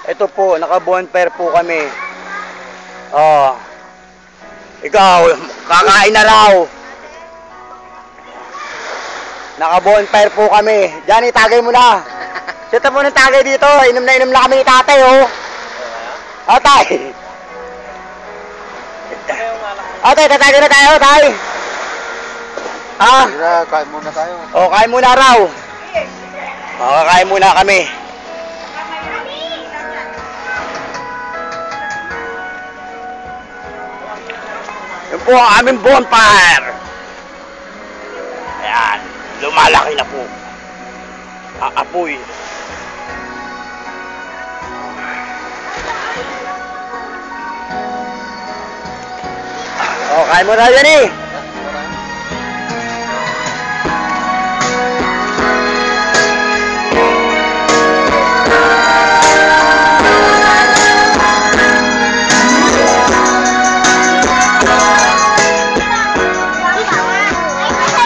Ito po, naka-bonfire po kami. Oh. Ikaw, kakain na raw. Naka-bonfire po kami. Diyan, itagay mo na. Sita mo ng tagay dito. Inom na kami ni tatay, oh. Oh, tay. Oh, tay, tatagay na tayo, tay. Ha? Kain muna tayo. Oh, kain muna raw. Oh, kain muna kami. Yan po ang aming bonfire. Ayan, lumalaki na po. Aapoy. Oh, kain mo na yan eh.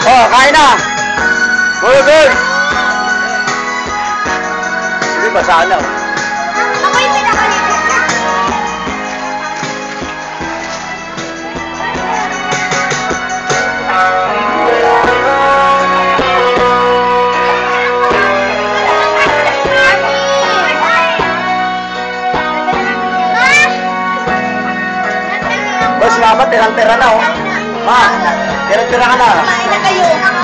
Oh, kain na. Good. Hindi ba sana? Ako yung pinakalitin ka. Boss, mama, tirang-tira na, oh. Ma, tirang-tira ka na. Kumain na kayo.